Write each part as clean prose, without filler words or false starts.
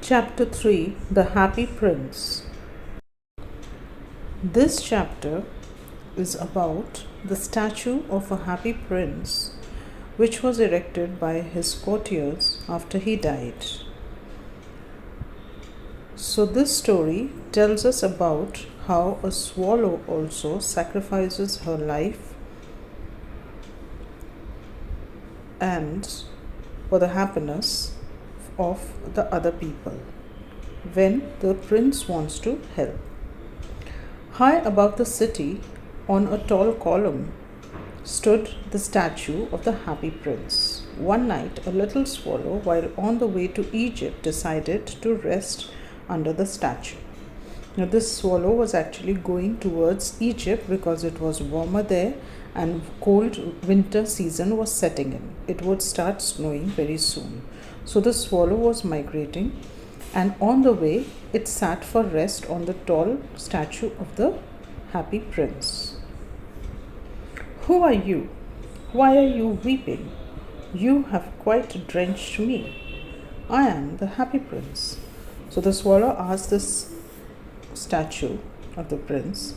Chapter 3, The Happy Prince. This chapter is about the statue of a happy prince which was erected by his courtiers after he died. So this story tells us about how a swallow also sacrifices her life and for the happiness of the other people when the prince wants to help. High above the city, on a tall column, stood the statue of the happy prince. One night, a little swallow, while on the way to Egypt, decided to rest under the statue. Now, this swallow was actually going towards Egypt because it was warmer there and cold winter season was setting in. It would start snowing very soon. So the swallow was migrating, and on the way it sat for rest on the tall statue of the happy prince. "Who are you? Why are you weeping? You have quite drenched me. I am the happy prince." So the swallow asked this statue of the prince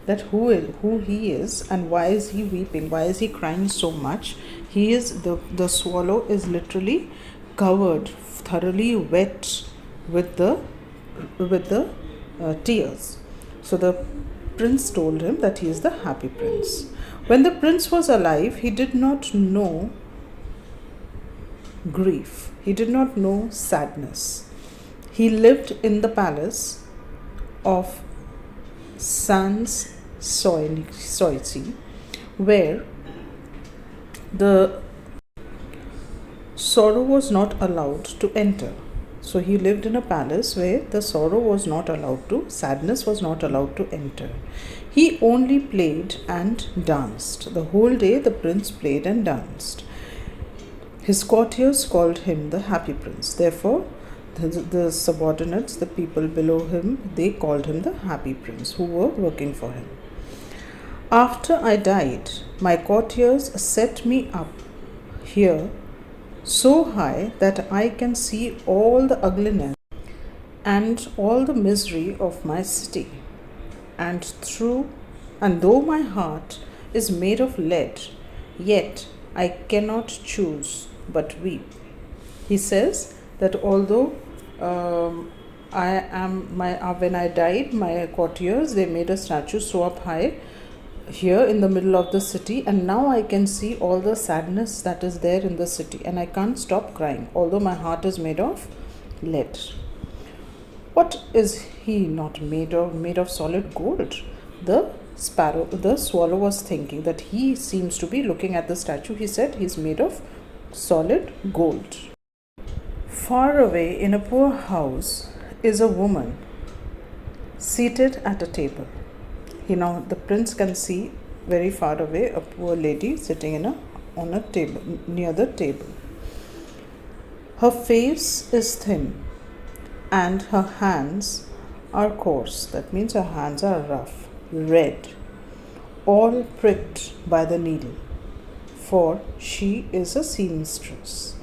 that who he is and why is he weeping, why is he crying so much. The swallow is literally covered, thoroughly wet with the tears. So the prince told him that he is the happy prince. When the prince was alive, he did not know grief. He did not know sadness. He lived in the palace of Sans Souci, where the sorrow was not allowed to enter. So he lived in a palace where the sorrow was not allowed to, sadness was not allowed to enter. He only played and danced. The whole day the prince played and danced. His courtiers called him the happy prince. Therefore, the subordinates, the people below him, they called him the happy prince who were working for him. "After I died, my courtiers set me up here so high that I can see all the ugliness and all the misery of my city. And though my heart is made of lead, yet I cannot choose but weep." He says that although when I died, my courtiers, they made a statue so up high here in the middle of the city, and now I can see all the sadness that is there in the city, and I can't stop crying, although my heart is made of lead. "What is he not made of? Made of solid gold?" The swallow was thinking that he seems to be looking at the statue. He said he's made of solid gold. Far away in a poor house is a woman seated at a table. The prince can see very far away a poor lady sitting on a table, near the table. Her face is thin and her hands are coarse. That means her hands are rough, red, all pricked by the needle, for she is a seamstress.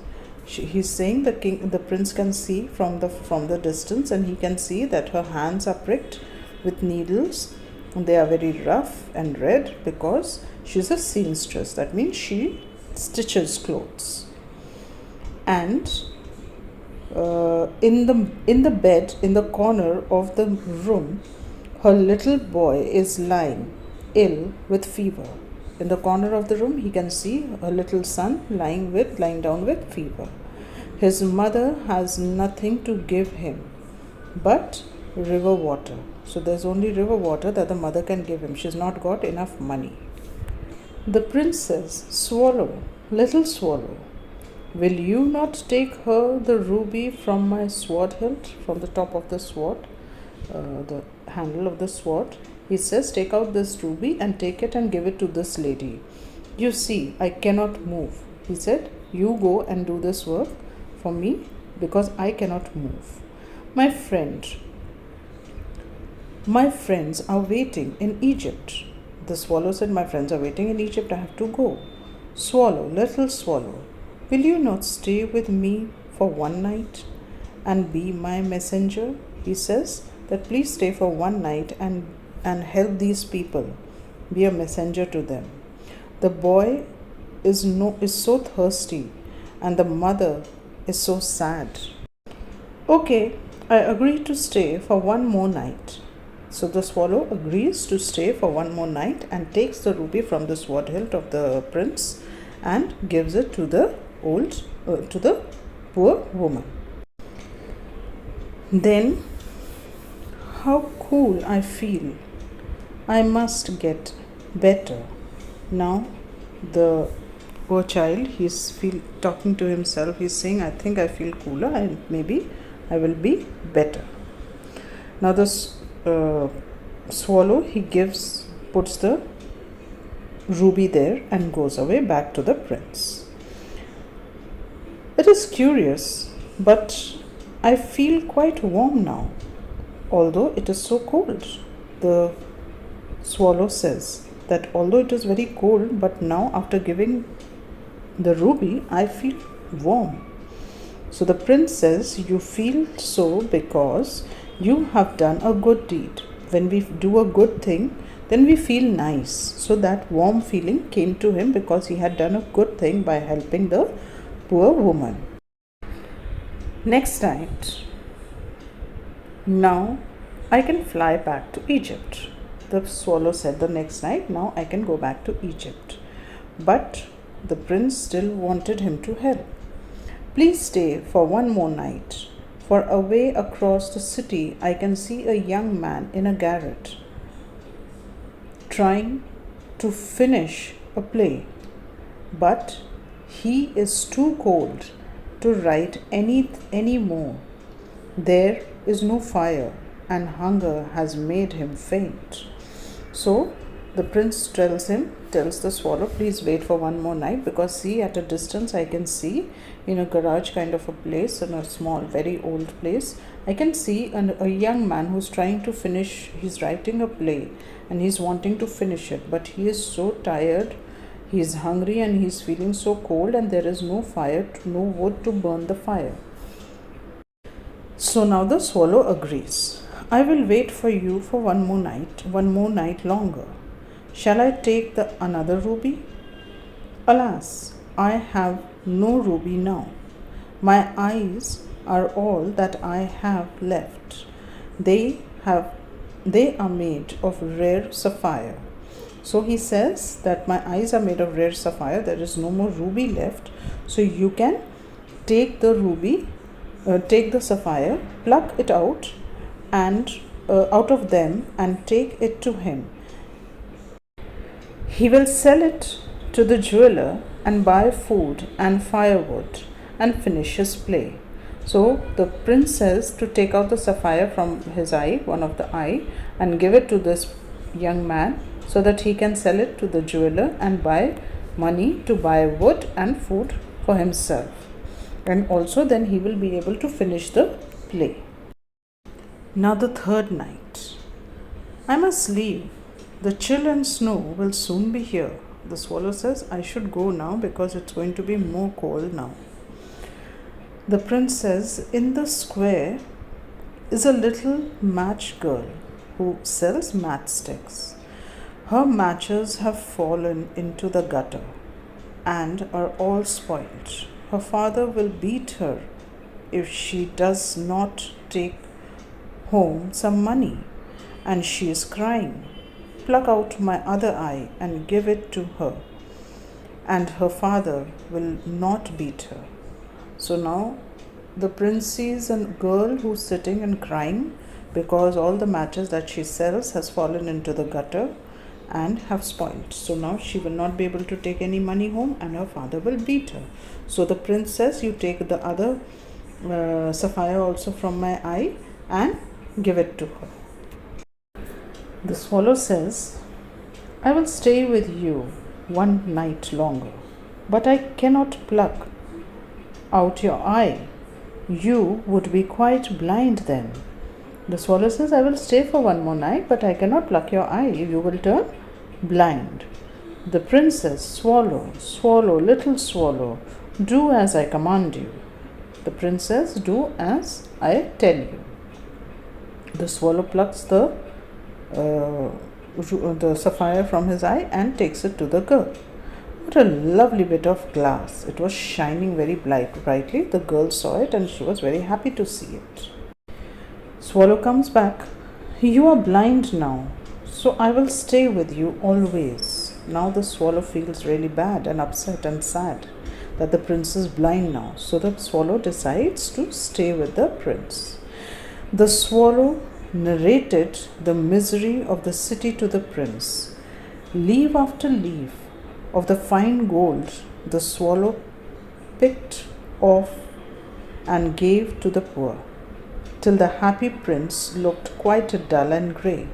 He's saying the prince can see from the distance, and he can see that her hands are pricked with needles. They are very rough and red because she's a seamstress. That means she stitches clothes. And in the bed, in the corner of the room, her little boy is lying ill with fever. In the corner of the room, he can see a little son lying down with fever. His mother has nothing to give him but river water. So there's only river water that the mother can give him. She's not got enough money. The prince says, "Swallow, little swallow, will you not take her the ruby from my sword hilt?" From the top of the sword, the handle of the sword, he says, "Take out this ruby and take it and give it to this lady. You see, I cannot move." He said, "You go and do this work for me because I cannot move. My friends are waiting in Egypt." The swallow said, "My friends are waiting in Egypt. I have to go." "Swallow, little swallow, will you not stay with me for one night and be my messenger? He says that please stay for one night and help these people. Be a messenger to them. The boy is so thirsty, and the mother is so sad. Okay, I agree to stay for one more night. So the swallow agrees to stay for one more night and takes the ruby from the sword hilt of the prince and gives it to the poor woman. Then, how cool I feel. I must get better. Now, the poor child, he's talking to himself. He's saying, I think I feel cooler and maybe I will be better. Now, the swallow, he puts the ruby there and goes away back to the prince. It is curious, but I feel quite warm now, although it is so cold. The swallow says that although it is very cold, but now after giving the ruby, I feel warm. So the prince says, you feel so because you have done a good deed. When we do a good thing, then we feel nice. So that warm feeling came to him because he had done a good thing by helping the poor woman. Next night, now I can fly back to Egypt. The swallow said the next night, now I can go back to Egypt. But the prince still wanted him to help. Please stay for one more night, for away across the city I can see a young man in a garret trying to finish a play, but he is too cold to write any more. There is no fire, and hunger has made him faint. So the prince tells the swallow, please wait for one more night, because see, at a distance I can see in a garage kind of a place, in a small, very old place, I can see a young man who's trying to finish, he's writing a play and he's wanting to finish it, but he is so tired, he's hungry and he's feeling so cold, and there is no fire, no wood to burn the fire. So now the swallow agrees. I will wait for you for one more night longer. Shall I take another ruby? Alas, I have no ruby now. My eyes are all that I have left. They are made of rare sapphire. So he says that my eyes are made of rare sapphire. There is no more ruby left. So you can take the ruby, take the sapphire, pluck it out and out of them and take it to him. He will sell it to the jeweler and buy food and firewood and finish his play. So the prince says to take out the sapphire from his eye, one of the eye, and give it to this young man so that he can sell it to the jeweler and buy money to buy wood and food for himself. And also then he will be able to finish the play. Now the third night. I must leave. The chill and snow will soon be here. The swallow says, I should go now because it's going to be more cold now. The prince says, in the square is a little match girl who sells matchsticks. Her matches have fallen into the gutter and are all spoilt. Her father will beat her if she does not take home some money, and she is crying. Pluck out my other eye and give it to her, and her father will not beat her. So now the prince sees a girl who's sitting and crying because all the matches that she sells has fallen into the gutter and have spoiled. So now she will not be able to take any money home and her father will beat her. So the prince says, you take the other sapphire also from my eye and give it to her. The swallow says, I will stay with you one night longer, but I cannot pluck out your eye. You would be quite blind then. The swallow says, I will stay for one more night, but I cannot pluck your eye. You will turn blind. The prince says, swallow, swallow, little swallow, do as I command you. The prince says, do as I tell you. The swallow plucks the sapphire from his eye and takes it to the girl. What a lovely bit of glass. It was shining very brightly. The girl saw it and she was very happy to see it. Swallow comes back. You are blind now, so I will stay with you always. Now the swallow feels really bad and upset and sad that the prince is blind now. So the swallow decides to stay with the prince. The swallow narrated the misery of the city to the prince. Leaf after leaf of the fine gold the swallow picked off and gave to the poor, till the happy prince looked quite dull and grey.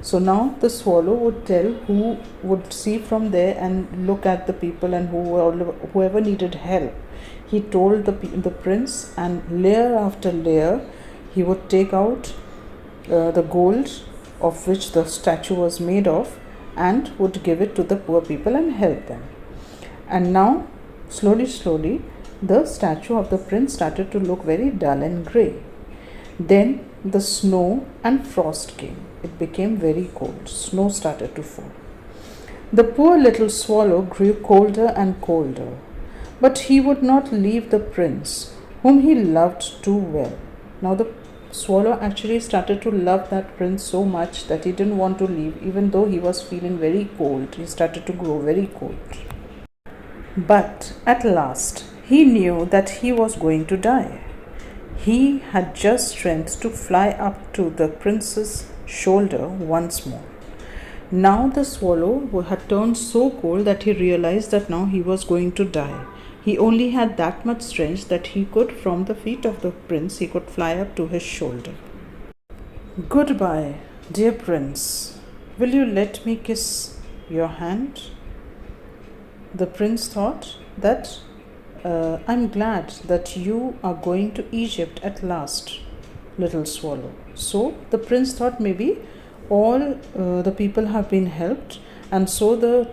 So now the swallow would tell who would see from there and look at the people and whoever needed help. He told the prince, and layer after layer he would take out the gold of which the statue was made of and would give it to the poor people and help them. And now slowly the statue of the prince started to look very dull and grey. Then the snow and frost came. It became very cold. Snow started to fall. The poor little swallow grew colder and colder, but he would not leave the prince, whom he loved too well. Now the swallow actually started to love that prince so much that he didn't want to leave, even though he was feeling very cold. He started to grow very cold. But at last he knew that he was going to die. He had just strength to fly up to the prince's shoulder once more. Now the swallow had turned so cold that he realized that now he was going to die. He only had that much strength that he could, from the feet of the prince, he could fly up to his shoulder. Goodbye, dear prince. Will you let me kiss your hand? The prince thought that I'm glad that you are going to Egypt at last, little swallow. So the prince thought maybe all the people have been helped, and so the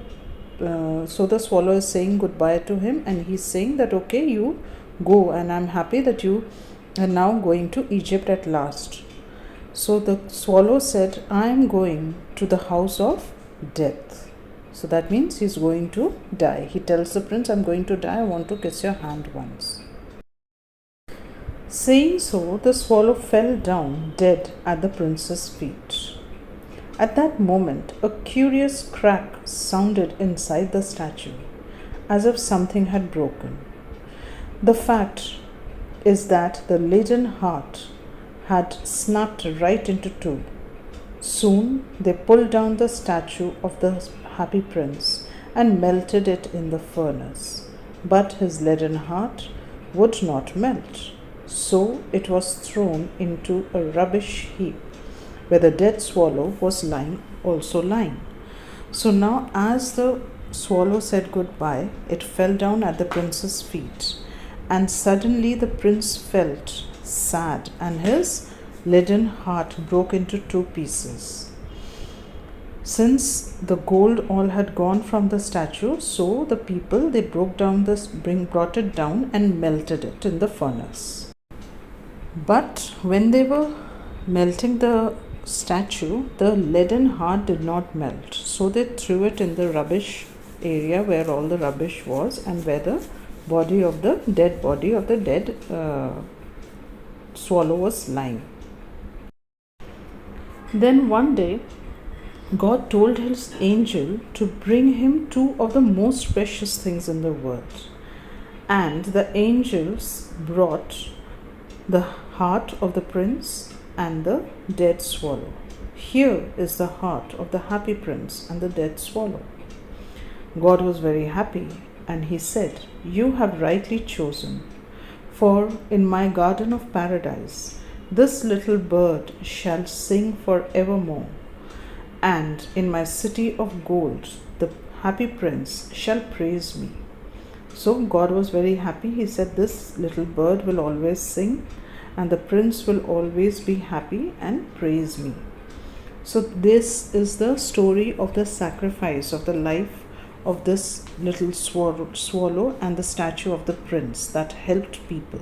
swallow is saying goodbye to him, and he's saying that okay, you go, and I'm happy that you are now going to Egypt at last. So the swallow said, I'm going to the house of death. So that means he's going to die. He tells the prince, I'm going to die, I want to kiss your hand once. Saying so, the swallow fell down dead at the prince's feet. At that moment, a curious crack sounded inside the statue, as if something had broken. The fact is that the leaden heart had snapped right into two. Soon they pulled down the statue of the happy prince and melted it in the furnace. But his leaden heart would not melt, so it was thrown into a rubbish heap, where the dead swallow was also lying. So now as the swallow said goodbye, it fell down at the prince's feet, and suddenly the prince felt sad, and his leaden heart broke into two pieces. Since the gold all had gone from the statue, so the people, they brought it down and melted it in the furnace. But when they were melting the statue, the leaden heart did not melt. So they threw it in the rubbish area where all the rubbish was, and where the body of the dead swallow was lying. Then one day, God told his angel to bring him two of the most precious things in the world. And the angels brought the heart of the prince and the dead swallow. Here is the heart of the happy prince and the dead swallow. God was very happy, and he said, You have rightly chosen, for in my garden of paradise this little bird shall sing forevermore, and in my city of gold the happy prince shall praise me. So God was very happy. He said, this little bird will always sing, and the prince will always be happy and praise me. So this is the story of the sacrifice of the life of this little swallow and the statue of the prince that helped people.